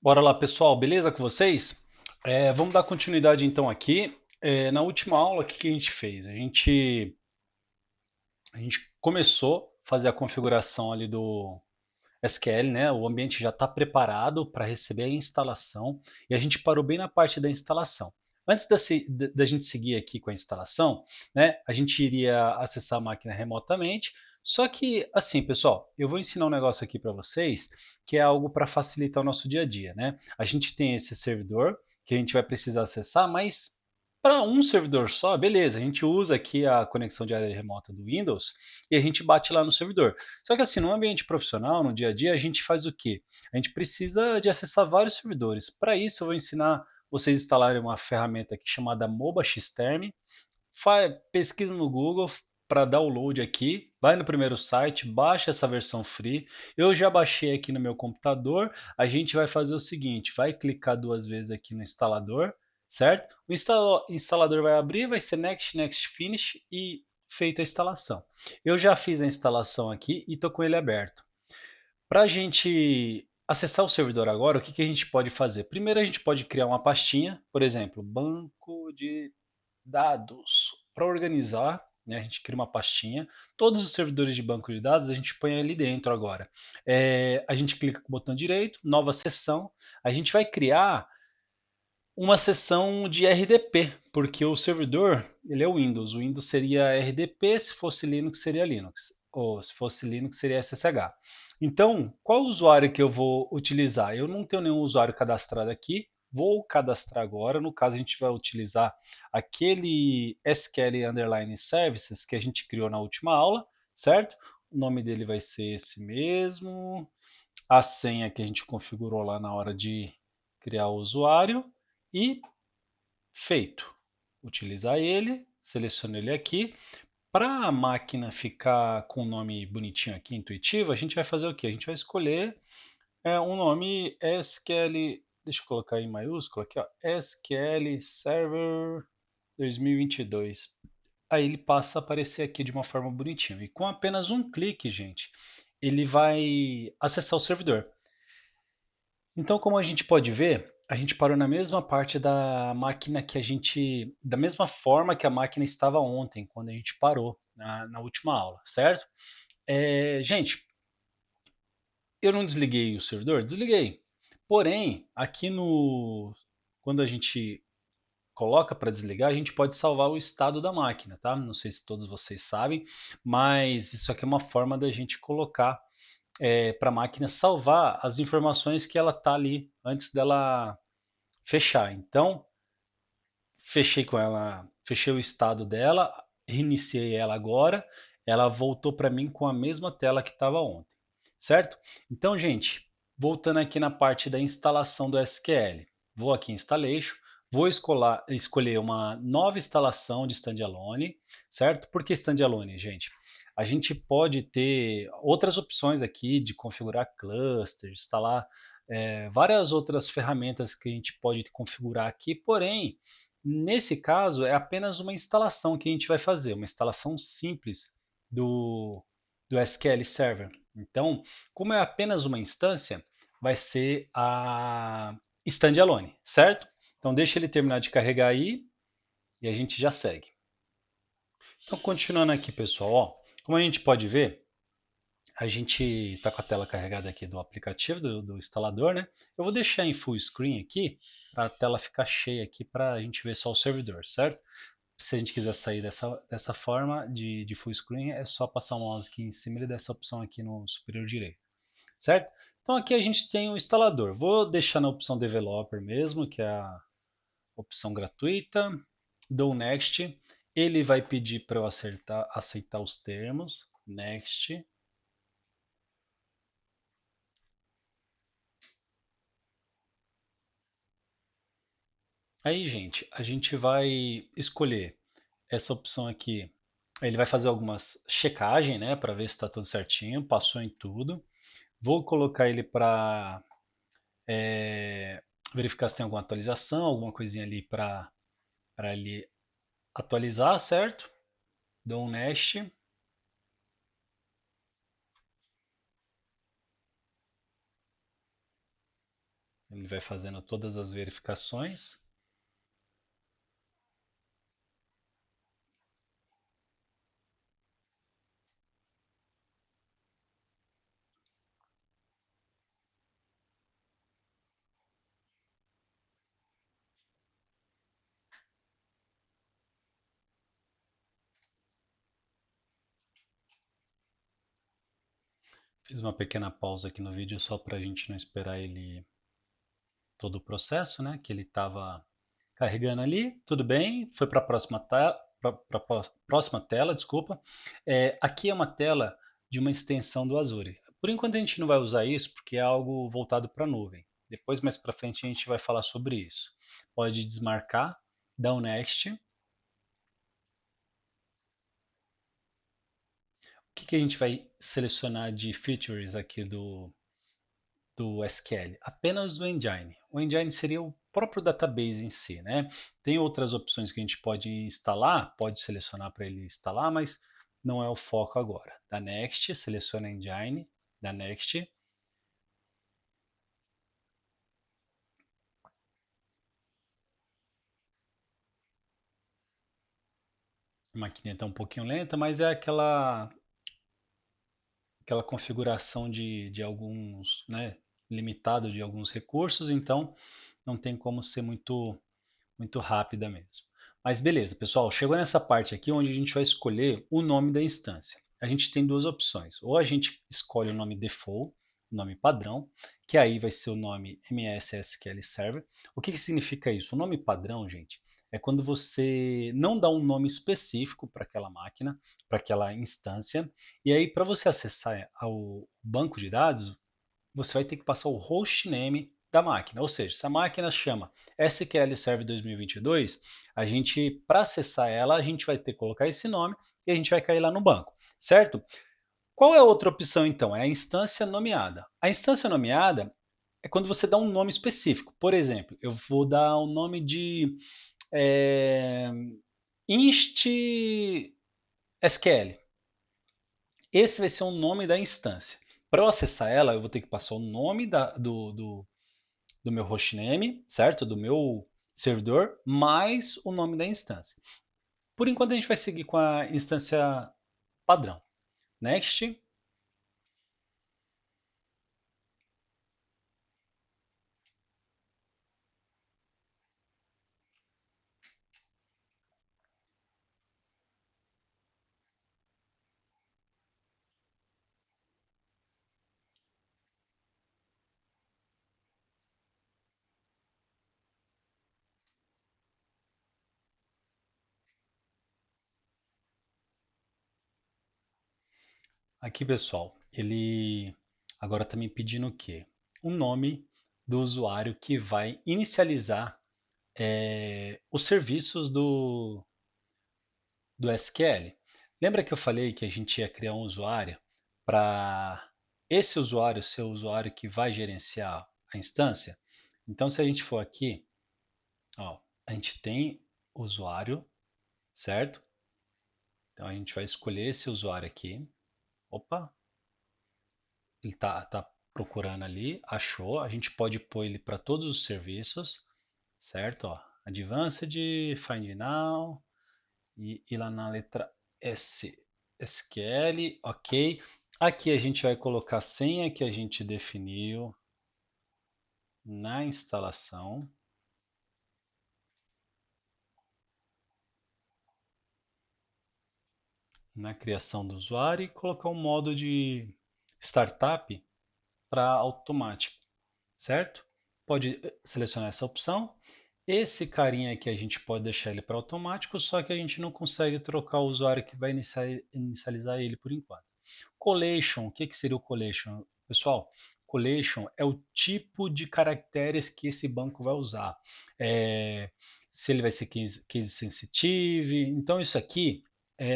Bora lá, pessoal, beleza com vocês? Vamos dar continuidade então aqui. Na última aula, o que que a gente fez? A gente começou a fazer a configuração ali do SQL, né? O ambiente já está preparado para receber a instalação e a gente parou bem na parte da instalação. Antes da gente seguir aqui com a instalação, né, a gente iria acessar a máquina remotamente. Só que, assim, pessoal, eu vou ensinar um negócio aqui para vocês que é algo para facilitar o nosso dia a dia, né? A gente tem esse servidor que a gente vai precisar acessar, mas para um servidor só, beleza, a gente usa aqui a conexão de área remota do Windows e a gente bate lá no servidor. Só que assim, no ambiente profissional, no dia a dia, a gente faz o quê? A gente precisa de acessar vários servidores. Para isso, eu vou ensinar vocês a instalarem uma ferramenta aqui chamada MobaXterm. Pesquisa no Google para download aqui, vai no primeiro site, baixa essa versão free. Eu já baixei aqui no meu computador. A gente vai fazer o seguinte, vai clicar duas vezes aqui no instalador, certo? O instalador vai abrir, vai ser Next, Next, Finish e feita a instalação. Eu já fiz a instalação aqui e estou com ele aberto. Para a gente acessar o servidor agora, o que, que a gente pode fazer? Primeiro a gente pode criar uma pastinha, por exemplo, banco de dados. Para organizar, né, a gente cria uma pastinha. Todos os servidores de banco de dados a gente põe ali dentro agora. A gente clica com o botão direito, nova seção. A gente vai criar uma seção de RDP, porque o servidor ele é o Windows. O Windows seria RDP, se fosse Linux seria Linux, ou se fosse Linux seria SSH. Então, qual o usuário que eu vou utilizar? Eu não tenho nenhum usuário cadastrado aqui, vou cadastrar agora. No caso, a gente vai utilizar aquele SQL Underline Services que a gente criou na última aula, certo? O nome dele vai ser esse mesmo, a senha que a gente configurou lá na hora de criar o usuário e feito. Utilizar ele, seleciono ele aqui. Para a máquina ficar com o nome bonitinho aqui, intuitivo, a gente vai fazer o quê? A gente vai escolher um nome SQL, deixa eu colocar em maiúsculo aqui, ó, SQL Server 2022. Aí ele passa a aparecer aqui de uma forma bonitinha. E com apenas um clique, gente, ele vai acessar o servidor. Então, como a gente pode ver, a gente parou na mesma parte da máquina que a gente, da mesma forma que a máquina estava ontem, quando a gente parou na última aula, certo? Gente, eu não desliguei o servidor? Desliguei. Porém, aqui no, quando a gente coloca para desligar, a gente pode salvar o estado da máquina, tá? Não sei se todos vocês sabem, mas isso aqui é uma forma da gente colocar para a máquina salvar as informações que ela tá ali antes dela fechar. Então, fechei com ela, fechei o estado dela, reiniciei ela agora, ela voltou para mim com a mesma tela que estava ontem, certo? Então, gente, voltando aqui na parte da instalação do SQL, vou aqui em Installation, vou escolher uma nova instalação de standalone, certo? Por que standalone, gente? A gente pode ter outras opções aqui de configurar clusters, instalar várias outras ferramentas que a gente pode configurar aqui, porém, nesse caso, é apenas uma instalação que a gente vai fazer, uma instalação simples do, do SQL Server. Então, como é apenas uma instância, vai ser a standalone, certo? Então, deixa ele terminar de carregar aí e a gente já segue. Então, continuando aqui, pessoal, ó, como a gente pode ver, a gente está com a tela carregada aqui do aplicativo, do instalador, né? Eu vou deixar em full screen aqui, para a tela ficar cheia aqui, para a gente ver só o servidor, certo? Se a gente quiser sair dessa forma de full screen, é só passar o mouse aqui em cima e dessa opção aqui no superior direito, certo? Então aqui a gente tem o instalador. Vou deixar na opção Developer mesmo, que é a opção gratuita. Dou Next. Ele vai pedir para eu aceitar os termos. Next. Aí, gente, a gente vai escolher essa opção aqui. Ele vai fazer algumas checagem, né, para ver se está tudo certinho, passou em tudo. Vou colocar ele para verificar se tem alguma atualização, alguma coisinha ali para ele atualizar, certo? Dou um nest, Ele vai fazendo todas as verificações. Fiz uma pequena pausa aqui no vídeo só para a gente não esperar ele todo o processo, né? Que ele estava carregando ali, tudo bem, foi para a próxima tela, próxima tela, desculpa. Aqui é uma tela de uma extensão do Azure. Por enquanto a gente não vai usar isso porque é algo voltado para a nuvem. Depois, mais para frente, a gente vai falar sobre isso. Pode desmarcar, dar um next. O que a gente vai selecionar de features aqui do SQL? Apenas o Engine. O Engine seria o próprio database em si, né? Tem outras opções que a gente pode instalar, pode selecionar para ele instalar, mas não é o foco agora. Da Next, seleciona Engine, da Next. A maquininha está um pouquinho lenta, mas é aquela configuração de alguns, né, limitado de alguns recursos, então não tem como ser muito rápida mesmo. Mas beleza, pessoal, chegou nessa parte aqui onde a gente vai escolher o nome da instância. A gente tem duas opções. Ou a gente escolhe o nome default, o nome padrão, que aí vai ser o nome MS SQL Server. O que significa isso? O nome padrão, gente, é quando você não dá um nome específico para aquela máquina, para aquela instância, e aí para você acessar ao banco de dados, você vai ter que passar o hostname da máquina. Ou seja, se a máquina chama SQL Server 2022, a gente, para acessar ela, a gente vai ter que colocar esse nome e a gente vai cair lá no banco, certo? Qual é a outra opção então? É a instância nomeada. A instância nomeada é quando você dá um nome específico. Por exemplo, eu vou dar o nome de é, inst SQL. Esse vai ser o nome da instância. Para eu acessar ela, eu vou ter que passar o nome do meu hostname, certo? Do meu servidor, mais o nome da instância. Por enquanto a gente vai seguir com a instância padrão. Next. Aqui, pessoal, ele agora está me pedindo o quê? O nome do usuário que vai inicializar os serviços do SQL. Lembra que eu falei que a gente ia criar um usuário para esse usuário ser o usuário que vai gerenciar a instância? Então, se a gente for aqui, ó, a gente tem usuário, certo? Então, a gente vai escolher esse usuário aqui. Opa, ele tá procurando ali, achou. A gente pode pôr ele para todos os serviços, certo? Ó, Advanced, Find Now, e lá na letra S, SQL, ok. Aqui a gente vai colocar a senha que a gente definiu na instalação. Na criação do usuário e colocar um modo de startup para automático, certo? Pode selecionar essa opção. Esse carinha aqui a gente pode deixar ele para automático, só que a gente não consegue trocar o usuário que vai inicializar ele por enquanto. Collation, o que seria o collation? Pessoal, collation é o tipo de caracteres que esse banco vai usar. Se ele vai ser case sensitive. Então, isso aqui,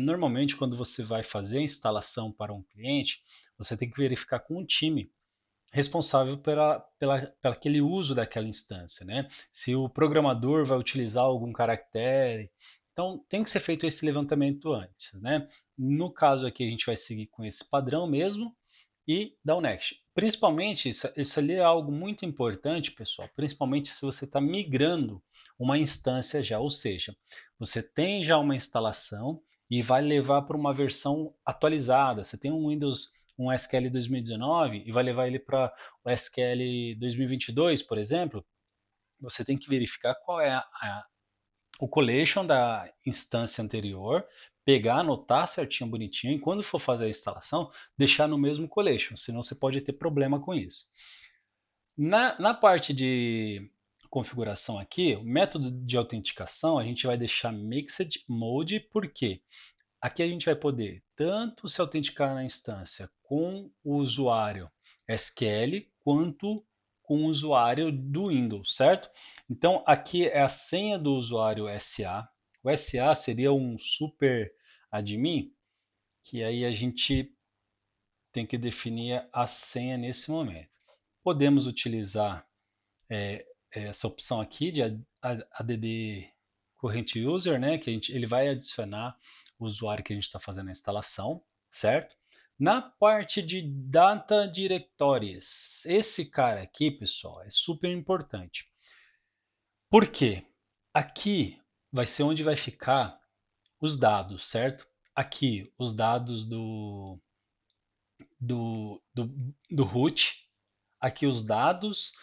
normalmente, quando você vai fazer a instalação para um cliente, você tem que verificar com um time responsável pela aquele uso daquela instância, né? Se o programador vai utilizar algum caractere. Então, tem que ser feito esse levantamento antes, né? No caso aqui, a gente vai seguir com esse padrão mesmo. e dá o next. Principalmente, isso ali é algo muito importante, pessoal, principalmente se você está migrando uma instância já, ou seja, você tem já uma instalação e vai levar para uma versão atualizada. Você tem um Windows, um SQL 2019 e vai levar ele para o SQL 2022, por exemplo, você tem que verificar qual é o collection da instância anterior, pegar, anotar certinho, bonitinho, e quando for fazer a instalação, deixar no mesmo collection, senão você pode ter problema com isso. Na parte de configuração aqui, o método de autenticação, a gente vai deixar Mixed Mode, por quê? Aqui a gente vai poder tanto se autenticar na instância com o usuário SQL, quanto com o usuário do Windows, certo? Então, aqui é a senha do usuário SA. O SA seria um super admin, que aí a gente tem que definir a senha nesse momento. Podemos utilizar essa opção aqui de add current user, né, que ele vai adicionar o usuário que a gente está fazendo a instalação, certo? Na parte de Data Directories, esse cara aqui, pessoal, é super importante. Por quê? Aqui vai ser onde vai ficar os dados, certo? Aqui, os dados do root, aqui os dados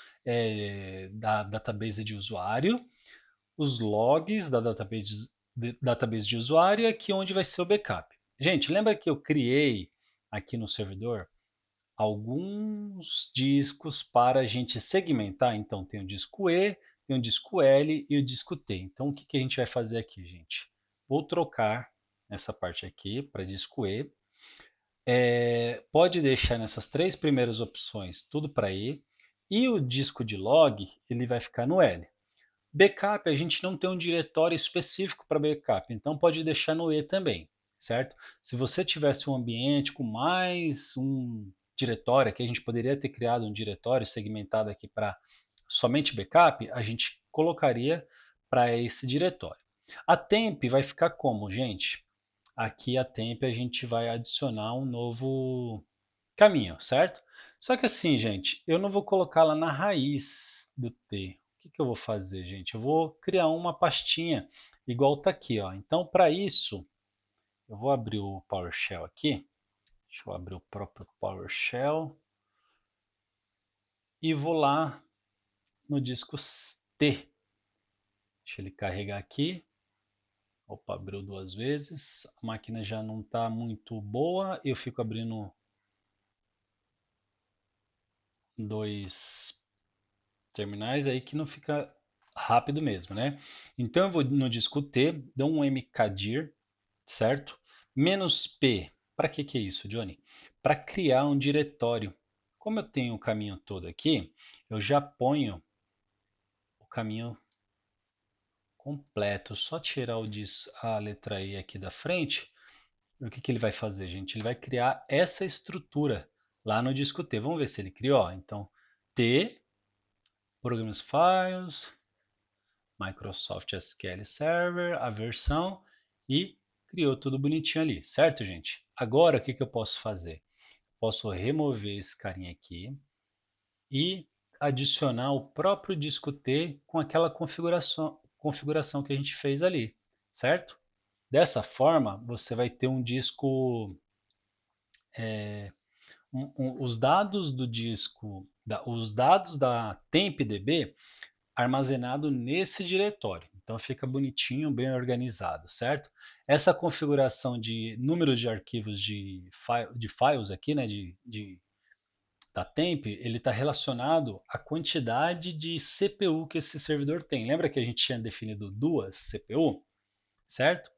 da database de usuário, os logs da database de usuário e aqui onde vai ser o backup. Gente, lembra que eu criei aqui no servidor alguns discos para a gente segmentar? Então, tem o disco E, tem o disco L e o disco T. Então, o que, que a gente vai fazer aqui, gente? Vou trocar essa parte aqui para disco E. Pode deixar nessas três primeiras opções tudo para E. E o disco de log, ele vai ficar no L. Backup, a gente não tem um diretório específico para backup, então pode deixar no E também, certo? Se você tivesse um ambiente com mais um diretório, aqui a gente poderia ter criado um diretório segmentado aqui para somente backup, a gente colocaria para esse diretório. A temp vai ficar como, gente? Aqui a temp a gente vai adicionar um novo caminho, certo? Só que assim, gente, eu não vou colocar lá na raiz do T. O que, que eu vou fazer, gente? Eu vou criar uma pastinha igual tá aqui, ó. Então, para isso, eu vou abrir o PowerShell aqui. Deixa eu abrir o próprio PowerShell e vou lá no disco T. Deixa ele carregar aqui. Opa, abriu duas vezes. A máquina já não está muito boa. Eu fico abrindo dois terminais aí que não fica rápido mesmo, né? Então eu vou no disco T, dou um mkdir, certo? Menos P. Para que é isso, Johnny? Para criar um diretório. Como eu tenho o caminho todo aqui, eu já ponho o caminho completo. Só tirar a letra E aqui da frente. E o que, que ele vai fazer, gente? Ele vai criar essa estrutura lá no disco T. Vamos ver se ele criou. Então, T, Programs Files, Microsoft SQL Server, a versão e criou tudo bonitinho ali, certo, gente? Agora, o que, que eu posso fazer? Posso remover esse carinha aqui e adicionar o próprio disco T com aquela configuração que a gente fez ali, certo? Dessa forma, você vai ter um disco, os dados do disco, os dados da TempDB armazenado nesse diretório. Então fica bonitinho, bem organizado, certo? Essa configuração de número de arquivos de files aqui, né, da temp, ele está relacionado à quantidade de CPU que esse servidor tem. Lembra que a gente tinha definido duas CPU, certo?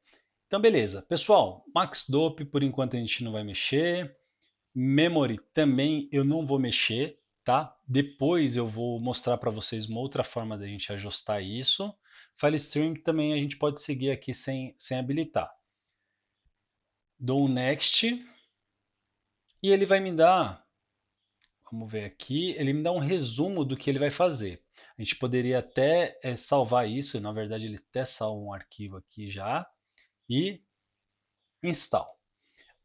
Então beleza, pessoal, MaxDope por enquanto a gente não vai mexer. Memory também eu não vou mexer, tá? Depois eu vou mostrar para vocês uma outra forma da gente ajustar isso. FileStream também a gente pode seguir aqui sem habilitar. Dou um Next e ele vai me dar, vamos ver aqui, ele me dá um resumo do que ele vai fazer. A gente poderia até salvar isso, na verdade ele até salva um arquivo aqui já e install.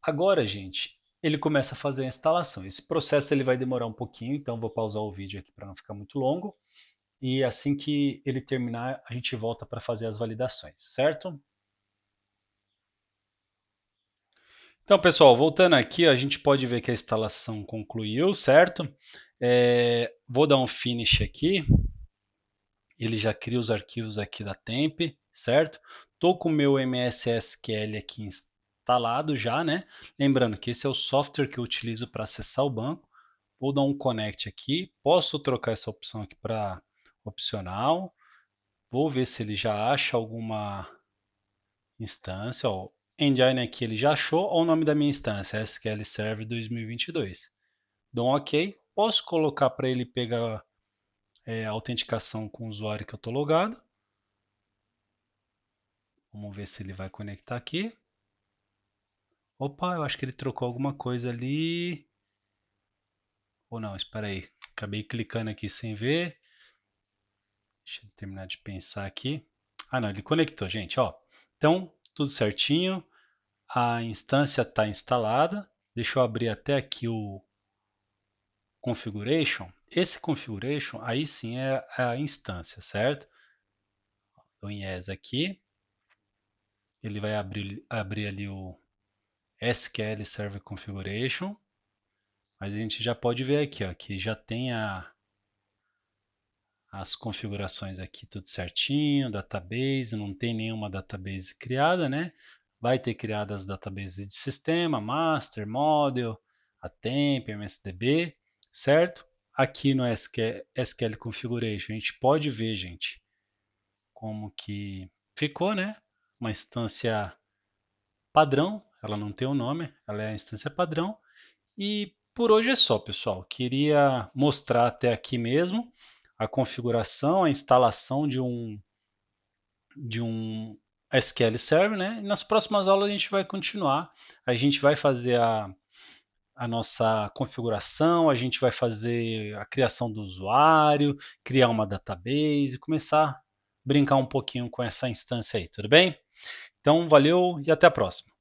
Agora, gente, ele começa a fazer a instalação. Esse processo ele vai demorar um pouquinho, então vou pausar o vídeo aqui para não ficar muito longo. E assim que ele terminar, a gente volta para fazer as validações, certo? Então, pessoal, voltando aqui, a gente pode ver que a instalação concluiu, certo? Vou dar um finish aqui. Ele já cria os arquivos aqui da temp, certo? Estou com o meu MSSQL aqui instalado já, né? Lembrando que esse é o software que eu utilizo para acessar o banco. Vou dar um connect aqui. Posso trocar essa opção aqui para opcional. Vou ver se ele já acha alguma instância. Ó, Engine aqui ele já achou. Olha o nome da minha instância, SQL Server 2022. Dou um OK. Posso colocar para ele pegar a autenticação com o usuário que eu estou logado. Vamos ver se ele vai conectar aqui. Opa, eu acho que ele trocou alguma coisa ali. Ou não, espera aí. Acabei clicando aqui sem ver. Deixa ele terminar de pensar aqui. Ah, não, ele conectou, gente, ó. Então, tudo certinho. A instância está instalada. Deixa eu abrir até aqui o configuration. Esse configuration, aí sim é a instância, certo? Então, em yes aqui. Ele vai abrir ali o SQL Server Configuration. Mas a gente já pode ver aqui, ó, que já tem as configurações aqui tudo certinho, database, não tem nenhuma database criada, né? Vai ter criadas as databases de sistema, master, model, a temp, MSDB, certo? Aqui no SQL Configuration, a gente pode ver, gente, como que ficou, né? Uma instância padrão, ela não tem o nome, ela é a instância padrão. E por hoje é só, pessoal. Queria mostrar até aqui mesmo a configuração, a instalação de um SQL Server, né? E nas próximas aulas a gente vai continuar. A gente vai fazer a nossa configuração, a gente vai fazer a criação do usuário, criar uma database, começar a brincar um pouquinho com essa instância aí, tudo bem? Então, valeu e até a próxima.